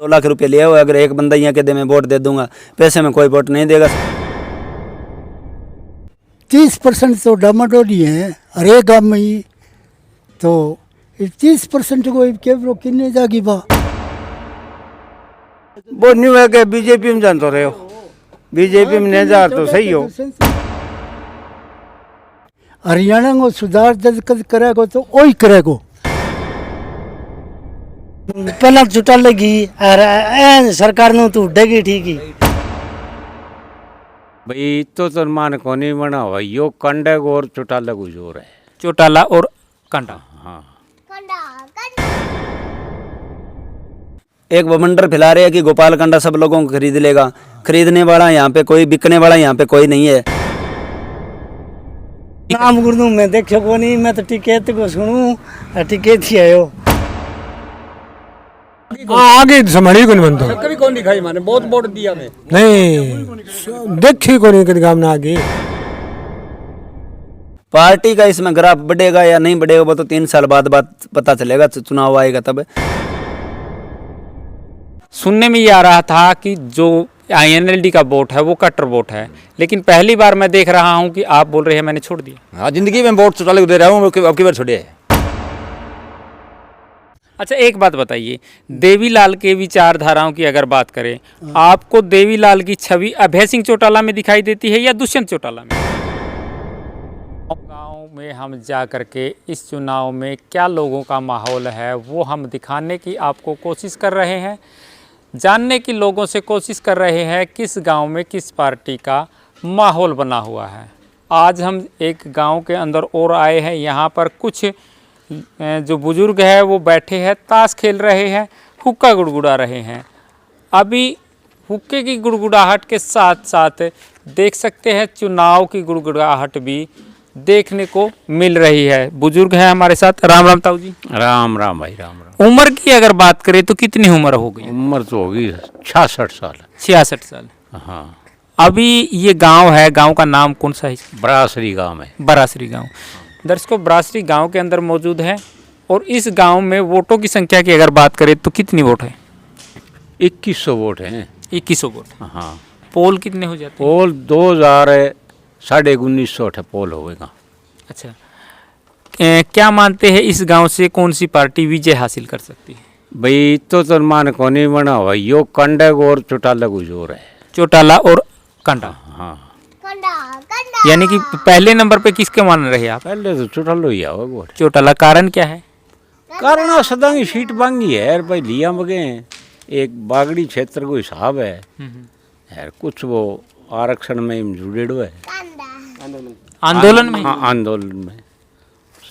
2 लाख रुपए लिया हुआ, अगर एक बंदा यहाँ के दे मैं वोट दे दूंगा, पैसे में कोई वोट नहीं देगा। 30% तो डामाडोली है हर एक गाँव में ही, तो 30% को केवल किन्ने जागी बा वो न्यू है कि बीजेपी में जान तो रहे हो, बीजेपी में नहीं जा तो सही हो। हरियाणा को सुधार जब करेगा तो वही करेगा। पहला चुटा लगी और सरकार ने तो उठेगी ठीक ही भाई तो मान को नहीं बना हुआ यो कंडे और चुटा लगू जोर है, चौटाला और कांटा। हाँ एक बवंडर फैला रहे हैं कि गोपाल कंडा सब लोगों को खरीद लेगा, खरीदने वाला यहाँ पे कोई, बिकने वाला यहाँ पे कोई नहीं है। नाम गुरदू मैं देखो को नहीं, मैं तो टिकट को सुनूं टिकट ही आयो आगे संभाली को नहीं बनता, कभी कौन दिखाई माने बहुत वोट दिया मैं नहीं देखी को नहीं कद गाँव में आगे। पार्टी का इसमें ग्राफ बढ़ेगा या नहीं बढ़ेगा वो तो 3 साल बाद पता चलेगा, चुनाव आएगा तब। सुनने में ये आ रहा था कि जो INLD का वोट है वो कट्टर वोट है, लेकिन पहली बार मैं देख रहा हूं कि आप बोल रहे हैं मैंने छोड़ दिया। हाँ जिंदगी में वोट चुटा दे रहा हूँ, अब की बार छोड़े है। अच्छा एक बात बताइए, देवीलाल के विचारधाराओं की अगर बात करें, आपको देवीलाल की छवि अभय सिंह चौटाला में दिखाई देती है या दुष्यंत चौटाला में? गाँव में हम जा कर के इस चुनाव में क्या लोगों का माहौल है वो हम दिखाने की आपको कोशिश कर रहे हैं, जानने की लोगों से कोशिश कर रहे हैं किस गांव में किस पार्टी का माहौल बना हुआ है। आज हम एक गांव के अंदर और आए हैं, यहाँ पर कुछ जो बुजुर्ग है वो बैठे हैं, ताश खेल रहे हैं, हुक्का गुड़गुड़ा रहे हैं। अभी हुक्के की गुड़गुड़ाहट के साथ साथ देख सकते हैं चुनाव की गुड़गुड़ाहट भी देखने को मिल रही है। बुजुर्ग है हमारे साथ। राम राम ताऊ जी। राम राम भाई राम राम। उम्र की अगर बात करें तो कितनी उम्र हो गई? उम्र तो होगी 66 साल। 66 साल। हाँ अभी ये गांव है, गांव का नाम कौन सा है? बरासरी गांव है। बरासरी गांव। दर्शकों बरासरी गांव के अंदर मौजूद है और इस गांव में वोटों की संख्या की अगर बात करें तो कितनी वोट है? 2100 वोट हैं। 2100 वोट। हाँ पोल कितने हो जाते हैं? पोल 1950 पोल होगा। अच्छा क्या मानते हैं इस गांव से कौन सी पार्टी विजय हासिल कर सकती है? भाई तो मान को नहीं बना हुआ यो कंडे और चुटाला को जोर है। चौटाला और कांटा। हाँ यानी कि पहले नंबर पे किसके मान रहे आप? पहले तो चुटालो ही आओ वोट। चौटाला। कारण क्या है? कारण सदा की सीट मांगी है यार भाई, लिया मगे एक बागड़ी क्षेत्र को हिसाब है यार, कुछ वो आरक्षण में जुड़े हुए आंदोलन में। हाँ आंदोलन में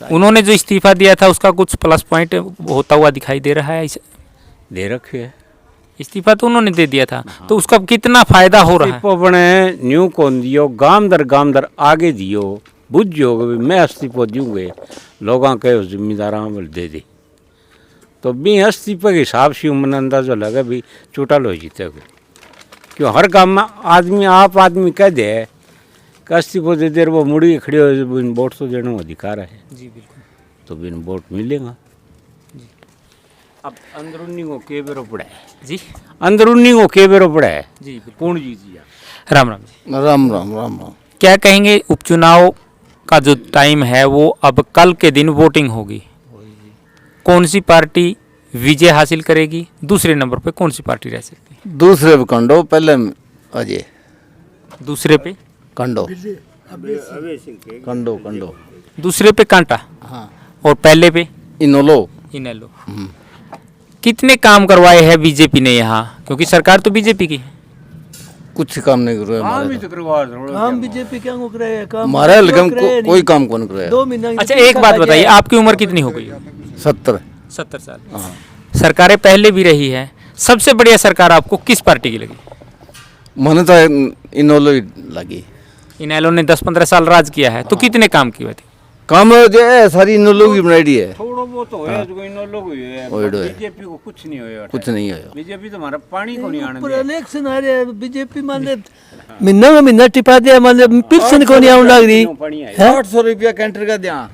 उन्होंने जो इस्तीफा दिया था उसका कुछ प्लस पॉइंट होता हुआ दिखाई दे रहा है? दे रखे है इस्तीफा तो उन्होंने दे दिया था। हाँ। तो उसका कितना फायदा हो रहा है? अपने न्यू कौन दियो गाम दर आगे दियो बुझो मैं इस्तीफा दूंगे लोगों के जिम्मेदार दे दी, तो भी इस्तीफे के हिसाब से मन अंदाजा लगा भी चुटालो जीते क्यों हर काम में आदमी आप आदमी कह दे कि इस्तीफा दे दे वो मुड़ी खड़ी हो वोट तो देने अधिकार है। जी बिल्कुल। तो बिन वोट मिलेगा। अब अंदरूनी को के बेरो पड़ा है जी, अंदरूनी को के बेरो पड़ा है जी कौन जीत गया? राम राम जी। राम राम राम राम। क्या कहेंगे, उपचुनाव का जो टाइम है वो अब कल के दिन वोटिंग होगी, कौन सी पार्टी विजय हासिल करेगी? दूसरे नंबर पे कौन सी पार्टी रह सकती है? दूसरे पे कंडो, पहले अजय। दूसरे पे कंडो कंडो कंडो। दूसरे पे कांटा। हाँ। और पहले पे इनोलो। इनेलो। कितने काम करवाए हैं बीजेपी ने यहाँ, क्योंकि सरकार तो बीजेपी की है? कुछ काम नहीं कर रहे काम बीजेपी क्या कर रहे हैं? काम हमारे लेकिन कोई काम कौन कर रहा है। 2 महीने। अच्छा एक बात बताइए, आपकी उम्र कितनी हो गई? 70 साल। सरकारें पहले भी रही है, सबसे बढ़िया सरकार आपको किस पार्टी की लगी? मैंने तो इनोलो ही लगी। इनेलो ने 10-15 साल राज किया है, तो कितने काम किए थे? काम जो है सारी इनोलो की बनाई है। थोड़ा बहुत तो है जो इनोलो को है, बीजेपी को कुछ नहीं होया। कुछ नहीं है। बीजेपी तो हमारा पानी को नहीं आने पर इलेक्शन आ रहे बीजेपी माने महीना टिपा दिया, माने पेंशन को नहीं आने लग रही। 800 रुपया कैंटर का दिया,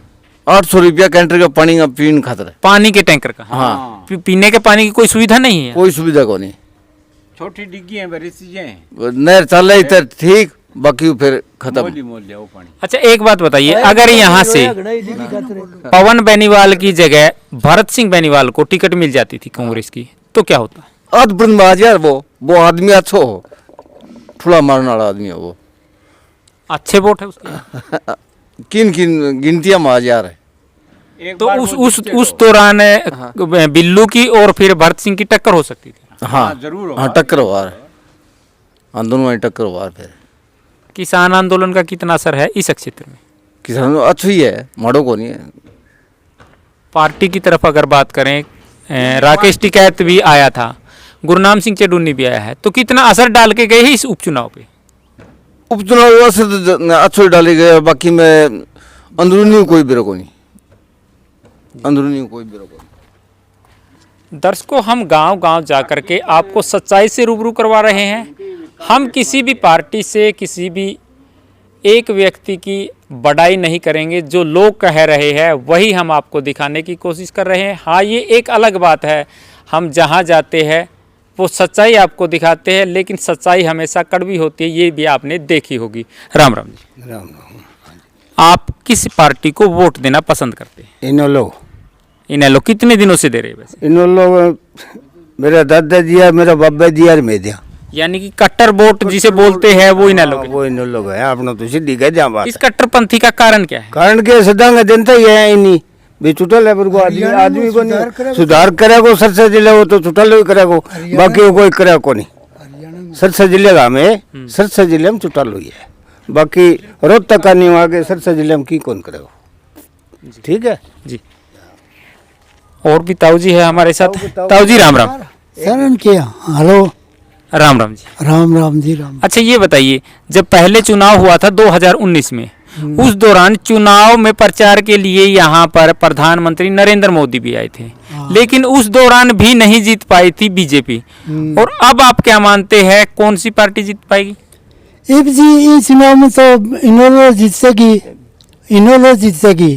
800 रुपया कैंटर का पानी का पीन खातर। पानी के टैंकर का। हाँ पीने के पानी की कोई सुविधा नहीं है? कोई सुविधा को नहीं। छोटी डिग्गी है बड़ी चीजें नहर चल रही तो ठीक, बाकी फिर खत्म। मोल जाओ पानी। अच्छा एक बात बताइए, अगर यहाँ से पवन बेनीवाल की जगह भरत सिंह बेनीवाल को टिकट मिल जाती थी कांग्रेस की, तो क्या होता? अद्भुत यार, वो आदमी अच्छा हो, ठुला मारने वाला आदमी है वो। अच्छे वोट है उसके? किन किन गिनतियां मार यार है। तो उस दौरान बिल्लू की और फिर भरत सिंह की टक्कर हो सकती थी। हाँ जरूर हाँ, टक्कर हुआ है, हाँ दोनों में टक्कर हुआ है। फिर किसान आंदोलन का कितना असर है इस क्षेत्र में? किसान अच्छा ही है, माड़ो को नहीं है। पार्टी की तरफ अगर बात करें, राकेश टिकैत भी आया था, गुरनाम सिंह चेडूनी भी आया है, तो कितना असर डाल के गए हैं इस उपचुनाव पे? उपचुनाव से तो अच्छे डाले गए, बाकी में अंदरूनी कोई बिरो को नहीं, अंदरूनी कोई बिरो को नहीं। दर्शकों, हम गांव-गांव जाकर के आपको सच्चाई से रूबरू करवा रहे हैं। हम किसी भी पार्टी से किसी भी एक व्यक्ति की बड़ाई नहीं करेंगे, जो लोग कह रहे हैं वही हम आपको दिखाने की कोशिश कर रहे हैं। हाँ, ये एक अलग बात है, हम जहाँ जाते हैं वो सच्चाई आपको दिखाते हैं, लेकिन सच्चाई हमेशा कड़वी होती है, ये भी आपने देखी होगी। राम राम जी। राम राम। आप किस पार्टी को वोट देना पसंद करते हैं? इनेलो। इनेलो कितने दिनों से दे रहे हैं वैसे? इनेलो मेरा दादा दिया, मेरा बाबा दिया और मैं दिया। यानी कि कट्टर वोट जिसे बोलते हैं वो इनेलो के। वो इनेलो है अपना, तो सीधी कह दिया बात। इस कट्टरपंथी का कारण क्या है? कारण के सदांग जनता ही है इन्हीं भी छुटल है, को आदमी को नहीं सुधार करेगो सरसा जिले वो तो छुटल ही करेगो, बाकी वो कोई करे को नहीं। सरसा जिले का हमें सरसा जिले में छुटल हुई है, बाकी रोज तक का नहीं आगे सरसा जिले में की कौन करेगो। ठीक है जी। और भी ताऊ जी है हमारे साथ। ताऊ जी राम राम। शरण किया। हेलो, राम राम जी। राम राम जी राम। अच्छा ये बताइए, जब पहले चुनाव हुआ था 2019 में, उस दौरान चुनाव में प्रचार के लिए यहाँ पर प्रधानमंत्री नरेंद्र मोदी भी आए थे, लेकिन उस दौरान भी नहीं जीत पाई थी बीजेपी। और अब आप क्या मानते हैं, कौन सी पार्टी जीत पाएगी? अब जी इस चुनाव में तो इनेलो जीतेगी, इनेलो जीतेगी।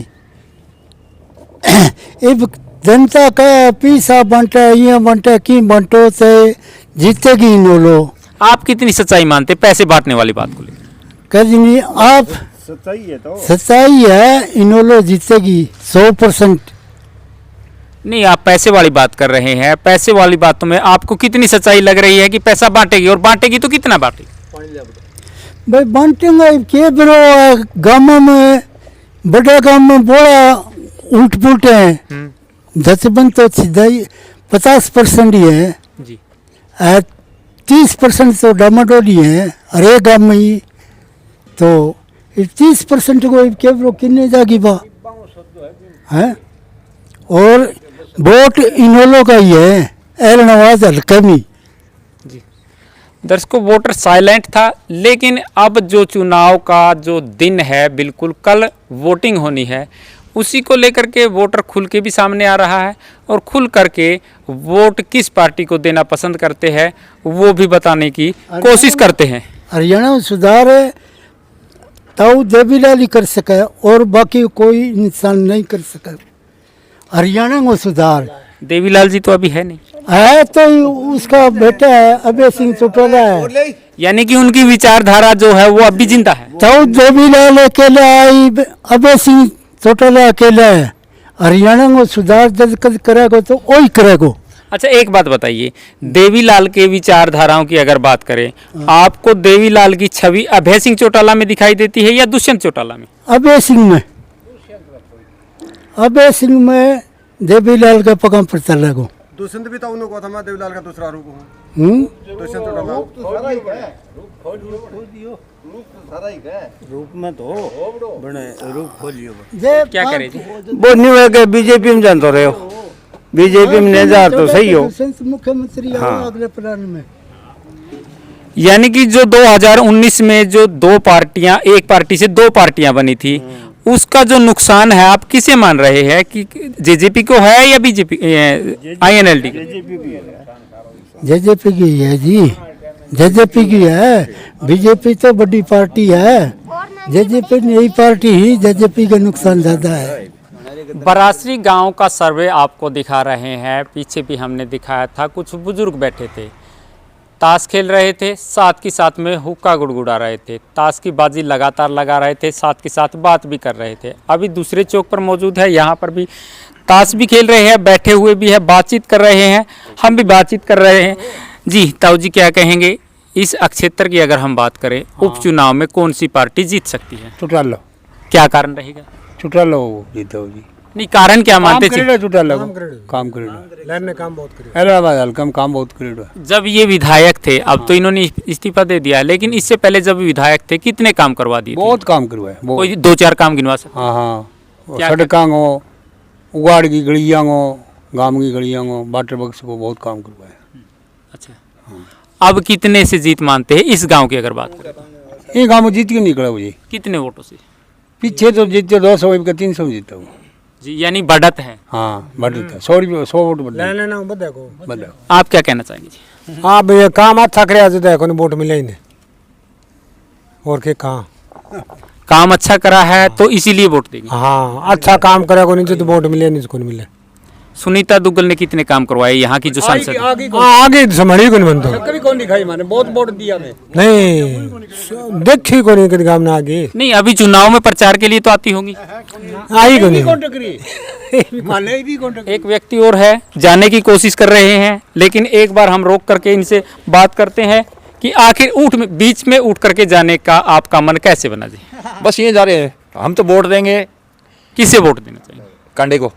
अब जनता का पैसा बंटा ये बंटा की बंटो से जीतेगी इनेलो। आप कितनी सच्चाई मानते पैसे बांटने वाली बात को लेकर? कजनी आप सच्चाई है तो सच्चाई है, इनेलो जीतेगी 100%। नहीं, आप पैसे वाली बात कर रहे हैं। पैसे वाली बातों में आपको कितनी सच्चाई लग रही है कि पैसा बांटेगी, और बांटेगी तो कितना बांटेगी? भाई बांटेंगे के बिरो गाँव में, बड़े गाँव में बड़ा उल्ट पुलट है। जसबंद तो सीधा 50% ही है जी। 30% तो डामाडोली है हरे गाँव में ही, तो 30% को केवल किन्ने जागी बा है। और वोट इनेलो का ही है, एल नवाज हल्का में। दर्शकों, वोटर साइलेंट था, लेकिन अब जो चुनाव का जो दिन है, बिल्कुल कल वोटिंग होनी है, उसी को लेकर के वोटर खुल के भी सामने आ रहा है, और खुल करके वोट किस पार्टी को देना पसंद करते हैं वो भी बताने की कोशिश करते हैं। हरियाणा में सुधार है ताऊ देवीलाल ही कर सके, और बाकी कोई इंसान नहीं कर सके। हरियाणा में सुधार देवीलाल जी तो अभी है नहीं है, तो उसका बेटा है अभय सिंह चौटाला है, यानी कि उनकी विचारधारा जो है वो अभी जिंदा है। ताऊ देवीलाल अकेला आई, अभय सिंह चौटाला अकेला है। हरियाणा में सुधार जब करेगा तो वही करेगा। अच्छा एक बात बताइए, देवीलाल के विचारधाराओं की अगर बात करें, आपको देवीलाल की छवि अभय सिंह चौटाला में दिखाई देती है या दुष्यंत चौटाला में? अभय सिंह में, अभय सिंह में देवीलाल का पकम पर चलेगा। दुष्यंत भी तो उनको था, मैं देवीलाल का दूसरा रूप हूँ। दुष्यंत रूप में तो बने रूप खोलियो। क्या करें जी? वो नहीं है कि बीजेपी में जानते रहे हो, बीजेपी में नहीं जा तो सही हो। मुख्यमंत्री अगले प्लान में, यानी कि जो 2019 में जो दो पार्टियां, एक पार्टी से दो पार्टियां बनी थी, उसका जो नुकसान है आप किसे मान रहे हैं, कि जेजेपी को है या बीजेपी INLD? जेजेपी की है जी, जेजेपी की है। बीजेपी तो बड़ी पार्टी है, जेजेपी नई पार्टी ही, जेजेपी का नुकसान ज्यादा है। बरासरी गांव का सर्वे आपको दिखा रहे हैं। पीछे भी हमने दिखाया था, कुछ बुजुर्ग बैठे थे, ताश खेल रहे थे, साथ के साथ में हुक्का गुड़गुड़ा रहे थे, ताश की बाजी लगातार लगा रहे थे, साथ के साथ बात भी कर रहे थे। अभी दूसरे चौक पर मौजूद है, यहाँ पर भी ताश भी खेल रहे हैं, बैठे हुए भी है, बातचीत कर रहे हैं, हम भी बातचीत कर रहे हैं। जी ताऊ जी, क्या कहेंगे इस क्षेत्र की अगर हम बात करें, उपचुनाव में कौन सी पार्टी जीत सकती है? चुटालो क्या कारण रहेगा? चुटालो जीतो जी। नहीं, कारण क्या मानते थे? चुटालो काम करेगा, लैन ने काम बहुत करेगा, हैदराबाद हल्का में काम बहुत करेगा। जब ये विधायक थे, अब तो इन्होंने इस्तीफा दे दिया है, लेकिन इससे पहले जब विधायक थे कितने काम करवा दिए थे? बहुत काम करवाए, बहुत। कोई 2-4 काम गिनवा सकते? हाँ हाँ, क्या- सड़कों को, उगाड़ की गलियाँ को, गांव की गलियाँ को, वाटर बक्स को बहुत काम करवाए। अच्छा, अब कितने से जीत मानते हैं इस गांव की अगर बात करें? ये गांव में जीत के निकला वो जी। कितने वोटों से? पीछे तो जीते 200 का 300 जीता वो। जी, यानी बढ़त है। हाँ बढ़ता 100 वोट बढ़ा। आप क्या कहना चाहेंगे जी? हाँ भैया, काम अच्छा करे आज देखो नहीं वोट मिले ही नहीं, और के कहाँ। काम अच्छा करा है तो इसीलिए वोट देंगे। हाँ अच्छा काम करे को नहीं तो वोट मिले नहीं, इसको नहीं मिले। सुनीता दुग्गल ने कितने काम करवाए यहाँ की जो सांसद है? हाँ आगे संभाली को नहीं बनता, कभी कौन दिखाई मैंने, बहुत वोट दिया मैं। नहीं देखी को नहीं कभी काम ना आगे नहीं, अभी चुनाव में प्रचार के लिए तो आती होंगी। आई को नहीं। एक व्यक्ति और है, जाने की कोशिश कर रहे हैं, लेकिन एक बार हम रोक करके इनसे बात करते हैं कि आखिर बीच में उठ करके जाने का आपका मन कैसे बना जी? बस ये जा रहे हैं, हम तो वोट देंगे। किसे वोट देना चाहिए? कांडे को।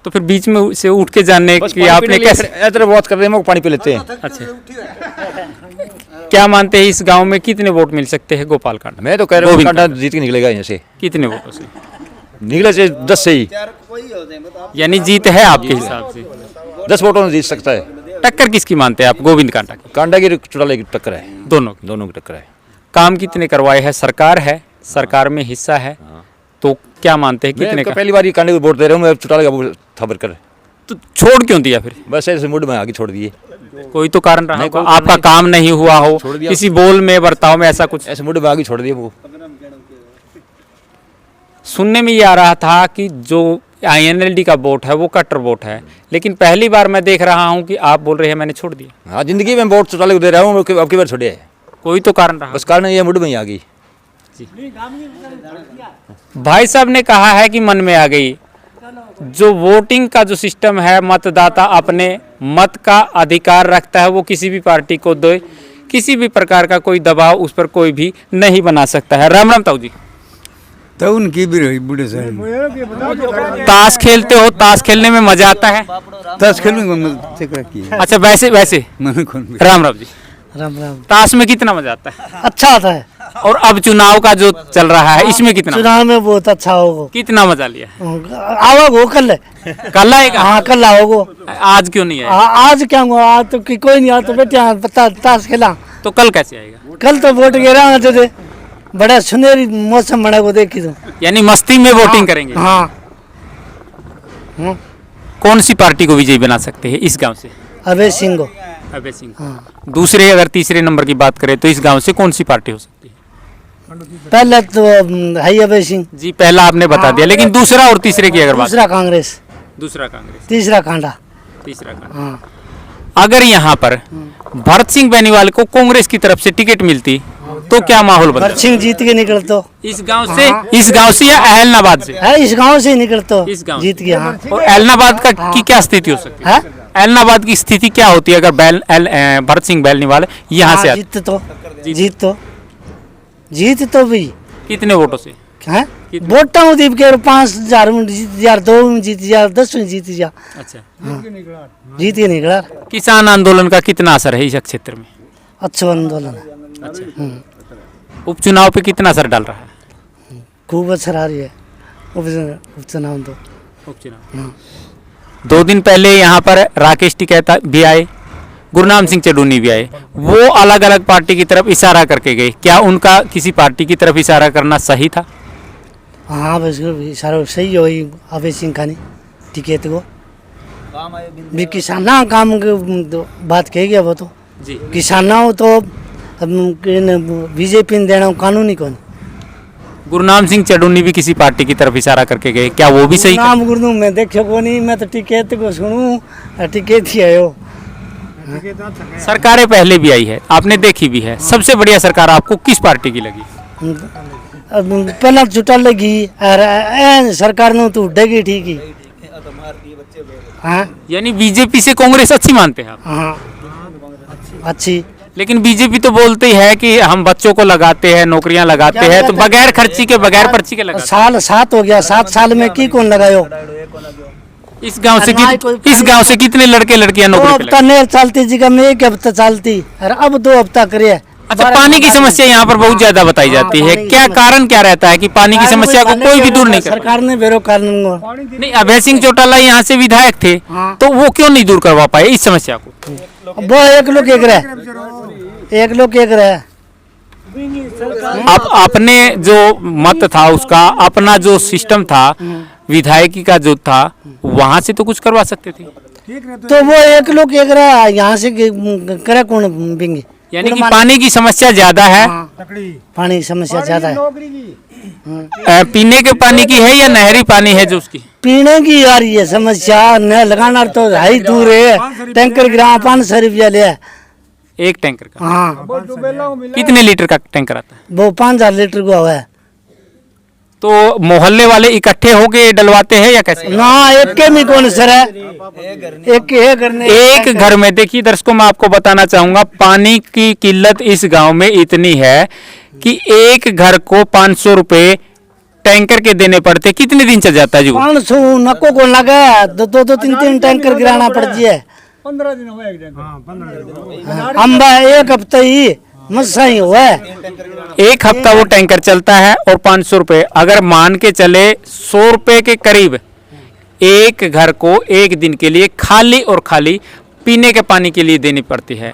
तो फिर बीच में से उठ के जाने की आपने कैसे? इधर बात कर रहे हैं, पानी पी लेते हैं। अच्छा, क्या मानते हैं इस गांव में कितने वोट मिल सकते हैं गोपाल कांडा? मैं तो कह रहा हूँ कांडा जीत के निकलेगा यहाँ से। कितने वोटों से? निकले से 10 से ही, यानी जीत है आपके हिसाब से? 10 वोटों में जीत सकता है। टक्कर किसकी मानते हैं आप? गोविंद कांडा की? कांडा की चुटाले की टक्कर है, दोनों दोनों की टक्कर है। काम कितने करवाए हैं? सरकार है, सरकार में हिस्सा है, तो क्या मानते हैं कितने मैं का? पहली बार कांडे को वोट दे रहा हूँ, मैं चुटाले का खबर कर। तो छोड़ क्यों दिया फिर? बस ऐसे मूड में आगे छोड़ दिए। कोई तो कारण रहा नहीं, होगा, कोई कारण आपका नहीं। काम नहीं हुआ हो, छोड़ दिया। किसी बोल में बर्ताव में ऐसा कुछ? ऐसे मूड में आगे छोड़ दिए वो। सुनने में ये आ रहा था कि जो INLD का वोट है वो कट्टर वोट है, लेकिन पहली बार मैं देख रहा हूँ कि आप बोल रहे हैं मैंने छोड़ दिया। हाँ, जिंदगी में वोट चुटाले को दे रहा हूँ, अब की बार छोड़े है। कोई तो कारण रहा। बस कारण ये मूड में ही आ गई। भाई साहब ने कहा है कि मन में आ गई। जो वोटिंग का जो सिस्टम है, मतदाता अपने मत का अधिकार रखता है, वो किसी भी पार्टी को दे, किसी भी प्रकार का कोई दबाव उस पर कोई भी नहीं बना सकता है। राम राम ताऊ जी। तो उनकी भी रही बूढ़े साहब। ताश खेलते हो? ताश खेलने में मजा आता है? ताश खेलने अच्छा, वैसे वैसे राम राम जी, राम राम। ताश में कितना मजा आता है? अच्छा आता है। और अब चुनाव का जो चल रहा है इसमें कितना चुनाव में बहुत अच्छा होगा। कितना मजा लिया? आओगे कल? कल आएगा? हाँ कल आओगे। आज क्यों नहीं आएगा? आज क्या हुआ? आज तो कोई नहीं, आज तो बेटे यहाँ ताश खेला। तो कल कैसे आएगा? कल तो वोट गिरा होते थे, बड़ा सुनहरी मौसम बना को देखी तो। यानी मस्ती में वोटिंग करेंगे? हाँ। कौन सी पार्टी को विजयी बना सकते हैं इस गांव से? अभय सिंह को। अभय सिंह। दूसरे अगर तीसरे नंबर की बात करें तो इस गांव से कौन सी पार्टी हो सकती है? पहले तो है अभय सिंह जी, पहला आपने बता दिया, लेकिन दूसरा और तीसरे की अगर बात? दूसरा कांग्रेस, दूसरा कांग्रेस, तीसरा कांडा। तीसरा कांग्रेस। हाँ। अगर यहाँ पर भरत सिंह बेनीवाल को कांग्रेस की तरफ से टिकट मिलती तो क्या माहौल बनता? भरत सिंह जीत के निकलते इस गांव से? इस गांव से या अहलनाबाद से? है, इस गांव से ही निकलते इस गांव जीत के। हाँ। और एलनाबाद का की क्या स्थिति हो सकती है? एलनाबाद की स्थिति क्या होती है अगर भरत सिंह बेनीवाल यहाँ से आते? जीत तो भी कितने वोटों से? है वोटा में दीप के 5,000 में जीत जा, 2 में जीत जा, 10 में जीत जा। अच्छा, जीत के निकला। किसान आंदोलन का कितना असर है इस क्षेत्र में? अच्छा आंदोलन है। अच्छा, उपचुनाव पे कितना असर डाल रहा है? खूब असर आ रही है उपचुनाव तो। उपचुनाव 2 दिन पहले यहाँ पर राकेश टिकैत भी आए, गुरनाम सिंह चडूनी भी आए, वो अलग अलग पार्टी की तरफ इशारा करके गए। क्या उनका किसी पार्टी की तरफ इशारा करना सही था? हाँ बस इशारा सही हो अभय सिंह खानी टिकैत को भी किसाना काम के तो बात कही गया वो तो किसाना तो बीजेपी ने देना कानूनी कौन? गुरनाम सिंह चडूनी भी किसी पार्टी की तरफ इशारा करके गए, क्या वो भी सही? नाम गुरनू मैं देखो को नहीं, मैं तो टिकट को सुनूं, टिकट ही आयो। सरकारें पहले भी आई है, आपने देखी भी है, सबसे बढ़िया सरकार आपको किस पार्टी की लगी? पहला छुट्टा लगी और सरकार ने तो उठेगी ठीक ही। हाँ यानी बीजेपी से कांग्रेस अच्छी मानते हैं आप? हाँ अच्छी। लेकिन बीजेपी तो बोलती है कि हम बच्चों को लगाते हैं, नौकरियां लगाते हैं, तो बगैर खर्ची के, बगैर पर्ची के लगाते साल 7 हो गया, 7 साल में की कौन लगायो? हैं। इस गांव से कितने लड़के लड़कियां दो नौकरी पे हफ्ता नहीं चलती जी का, में 1 हफ्ता चलती और अब 2 हफ्ता करे। अच्छा, पानी की समस्या यहाँ पर बहुत ज्यादा बताई जाती है, क्या कारण क्या रहता है कि पानी की समस्या को कोई भी दूर नहीं कर? सरकार ने बेरो कानून नहीं, अभय सिंह चौटाला यहाँ से विधायक थे, तो वो क्यों नहीं दूर करवा पाए इस समस्या को? वो एक लोग एक रहे, एक लोग एक रहे। आप अपने जो मत था उसका, अपना जो सिस्टम था विधायकी का जो था, वहां से तो कुछ करवा सकते थे। तो वो एक लोग एक रहा, यहाँ से करे कौन बिंगे? यानी कि पानी की समस्या ज्यादा है। पानी की समस्या ज्यादा है। पीने के पानी की है या नहरी पानी है जो उसकी? पीने की आ रही है समस्या, न लगाना तो हाई दूर है, टैंकर गिरा 500 रुपया ले। एक टैंकर का? हाँ। कितने लीटर का टैंकर आता है? वो 5000 लीटर का हुआ है। तो मोहल्ले वाले इकट्ठे होके डलवाते हैं या कैसे? ना एक के में कौन सर है, एक करने एक घर में। देखिए दर्शकों, मैं आपको बताना चाहूंगा, पानी की किल्लत इस गांव में इतनी है कि एक घर को 500 रुपए टैंकर के देने पड़ते। कितने दिन चल जाता है जी? 500 नको को लगा, 2-3 टैंकर गिराना पड़ जाए। 15 दिन हुए, 15 दिन हम 1 हफ्ता ही मसा ही हुआ है। एक हफ्ता वो टैंकर चलता है और 500 रुपए, अगर मान के चले 100 रुपए के करीब एक घर को एक दिन के लिए खाली और खाली पीने के पानी के लिए देनी पड़ती है।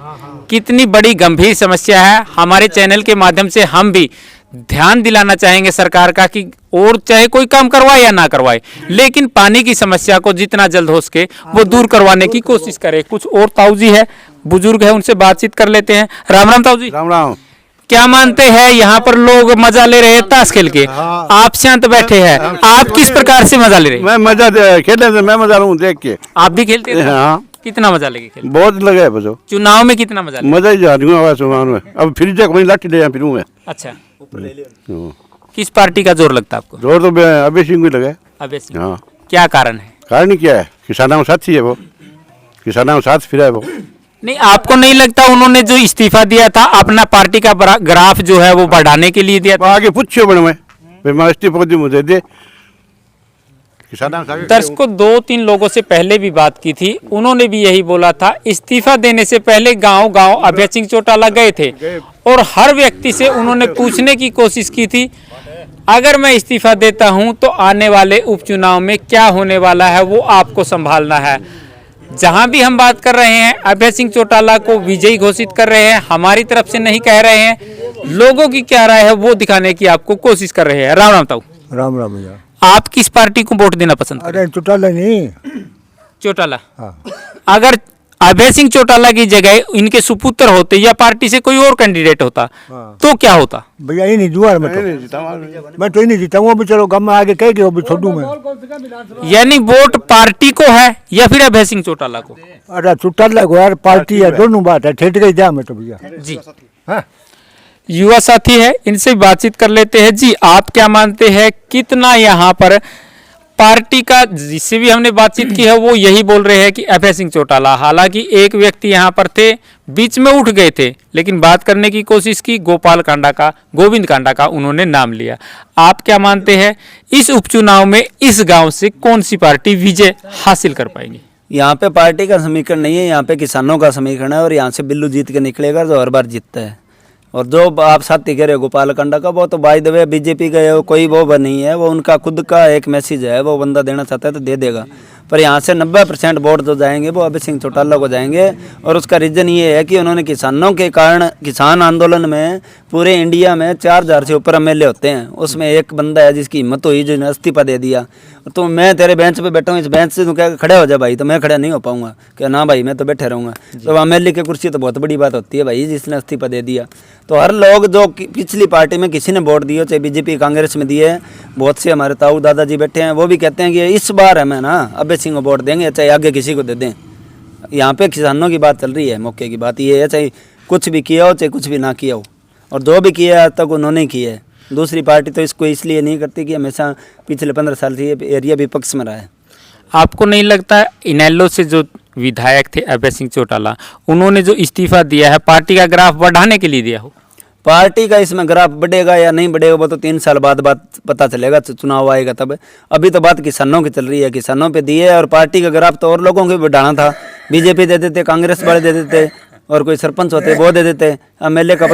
कितनी बड़ी गंभीर समस्या है। हमारे चैनल के माध्यम से हम भी ध्यान दिलाना चाहेंगे सरकार का कि और चाहे कोई काम करवाए या ना करवाए, लेकिन पानी की समस्या को जितना जल्द हो सके वो दूर करवाने की कोशिश करे। कुछ और ताऊ जी है, बुजुर्ग है, उनसे बातचीत कर लेते हैं। राम राम ताऊ जी। राम राम। क्या मानते हैं, यहाँ पर लोग मजा ले रहे हैं ताश खेल के, आप शांत बैठे हैं, आप किस प्रकार से मजा ले रहे हैं? मैं मजा खेलने से मैं मजा लूँ देख के। आप भी खेलते हैं? हाँ। कितना मजा लगे खेल? बहुत लगे है बजो। चुनाव में कितना मजा लगे? मजा ही जा रही हूँ चुनाव में। अब फिर जाकर वहीं लाठी ले फिरूँ मैं। अच्छा, किस पार्टी का जोर लगता है आपको? जोर तो अभय सिंह को लगे। अभय सिंह। हाँ। क्या कारण है? कारण क्या है, किसानों में साथी है वो, किसानों में साथ फिरा है वो। नहीं, आपको नहीं लगता उन्होंने जो इस्तीफा दिया था अपना पार्टी का ग्राफ जो है वो बढ़ाने के लिए दिया था? आगे पूछो बड़े मैं इस्तीफा दी मुझे दे। दर्शकों, 2-3 लोगों से पहले भी बात की थी, उन्होंने भी यही बोला था। इस्तीफा देने से पहले गांव-गांव अभय सिंह चौटाला गए थे और हर व्यक्ति से उन्होंने पूछने की कोशिश की थी, अगर मैं इस्तीफा देता हूं तो आने वाले उपचुनाव में क्या होने वाला है वो आपको संभालना है। जहां भी हम बात कर रहे हैं अभय सिंह चौटाला को विजयी घोषित कर रहे हैं, हमारी तरफ से नहीं कह रहे हैं, लोगों की क्या राय है वो दिखाने की आपको कोशिश कर रहे हैं। राम राम ताऊ। राम राम भैया। आप किस पार्टी को वोट देना पसंद करें? अरे चौटाला नहीं, चौटाला। हाँ। अगर अभय सिंह चौटाला की जगह इनके सुपुत्र होते या पार्टी से कोई और कैंडिडेट होता तो क्या होता? भैया ये नहीं जुआ मैं तो ही नहीं जीता हूँ। अभी चलो गम में आगे कह के अभी छोड़ू मैं। यानी वोट पार्टी को है या फिर अभय सिंह चौटाला को? अरे चौटाला को यार, पार्टी है, दोनों बात है, ठेठ गई जा मैं तो भैया जी। हाँ। युवा साथी है, इनसे बातचीत कर लेते हैं। जी, आप क्या मानते हैं, कितना यहाँ पर पार्टी का, जिससे भी हमने बातचीत की है वो यही बोल रहे हैं कि अभय सिंह चौटाला, हालांकि एक व्यक्ति यहाँ पर थे, बीच में उठ गए थे, लेकिन बात करने की कोशिश की, गोपाल कांडा का, गोविंद कांडा का उन्होंने नाम लिया। आप क्या मानते हैं, इस उपचुनाव में इस गांव से कौन सी पार्टी विजय हासिल कर पाएंगी? यहाँ पे पार्टी का समीकरण नहीं है, यहाँ पे किसानों का समीकरण है और यहाँ से बिल्लू जीत के निकलेगा जो हर बार जीतता है। और जो आप साथी कह रहे हो गोपाल कांडा का, वो तो बाय द वे बीजेपी का कोई वो नहीं है, वो उनका खुद का एक मैसेज है, वो बंदा देना चाहता है तो दे देगा। पर यहाँ से 90% वोट जो जाएंगे वो अभय सिंह चौटाला को जाएंगे। और उसका रीज़न ये है कि उन्होंने किसानों के कारण, किसान आंदोलन में पूरे इंडिया में 4000 से ऊपर MLA होते हैं, उसमें एक बंदा है जिसकी हिम्मत हुई जो इस्तीफा दे दिया। तो मैं तेरे बेंच पे बैठा हूँ, इस बेंच से तू क्या खड़े हो जा भाई, तो मैं खड़ा नहीं हो पाऊंगा कि ना भाई मैं तो बैठे रहूँगा। तो MLA की कुर्सी तो बहुत बड़ी बात होती है भाई, जिसने इस्तीफा दे दिया। तो हर लोग जो पिछली पार्टी में किसी ने वोट दिए, चाहे बीजेपी कांग्रेस में दिए, बहुत से हमारे ताऊ दादाजी बैठे हैं, वो भी कहते हैं कि इस बार हमें ना अभय सिंह को वोट देंगे, चाहे आगे किसी को दे दें। यहाँ पे किसानों की बात चल रही है, मौके की बात ये है, चाहे कुछ भी किया हो चाहे कुछ भी ना किया हो, और जो भी किया आज तक उन्होंने किया है। दूसरी पार्टी तो इसको इसलिए नहीं करती कि हमेशा पिछले 15 साल से ये एरिया विपक्ष में रहा है। आपको नहीं लगता इनेलो से जो विधायक थे अभय सिंह चौटाला, उन्होंने जो इस्तीफा दिया है पार्टी का ग्राफ बढ़ाने के लिए दिया हो? पार्टी का इसमें ग्राफ बढ़ेगा या नहीं बढ़ेगा वो तो 3 साल बाद बात पता चलेगा, चुनाव आएगा तब। अभी तो बात किसानों की चल रही है, किसानों पे दिए, और पार्टी का ग्राफ तो और लोगों को भी बढ़ाना था। बीजेपी दे देते, कांग्रेस वाले दे देते, और कोई सरपंच होते वो दे देते। MLA का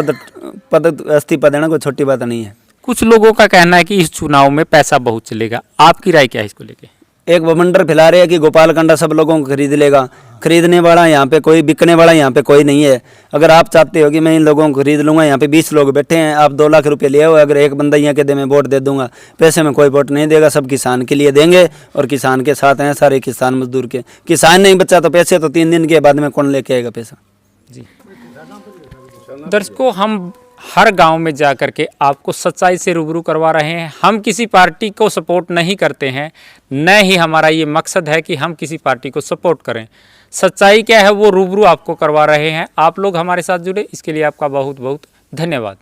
पद इस्तीफा देना कोई छोटी बात नहीं है। कुछ लोगों का कहना है कि इस चुनाव में पैसा बहुत चलेगा, आपकी राय क्या है इसको लेके? एक बवंडर फैला रहे हैं कि गोपालकांडा सब लोगों को खरीद लेगा। खरीदने वाला यहाँ पे कोई, बिकने वाला यहाँ पे कोई नहीं है। अगर आप चाहते हो कि मैं इन लोगों को खरीद लूँगा, यहाँ पे 20 लोग बैठे हैं, आप 2 लाख रुपए लिए हो, अगर एक बंदा यहाँ के दे मैं वोट दे दूंगा, पैसे में कोई वोट नहीं देगा, सब किसान के लिए देंगे, और किसान के साथ हैं सारे किसान मजदूर के। किसान नहीं बचा तो पैसे तो 3 दिन के बाद में कौन लेके आएगा पैसा। दर्शकों, हम हर गांव में जा कर के आपको सच्चाई से रूबरू करवा रहे हैं। हम किसी पार्टी को सपोर्ट नहीं करते हैं, न ही हमारा ये मकसद है कि हम किसी पार्टी को सपोर्ट करें। सच्चाई क्या है वो रूबरू आपको करवा रहे हैं। आप लोग हमारे साथ जुड़े, इसके लिए आपका बहुत बहुत धन्यवाद।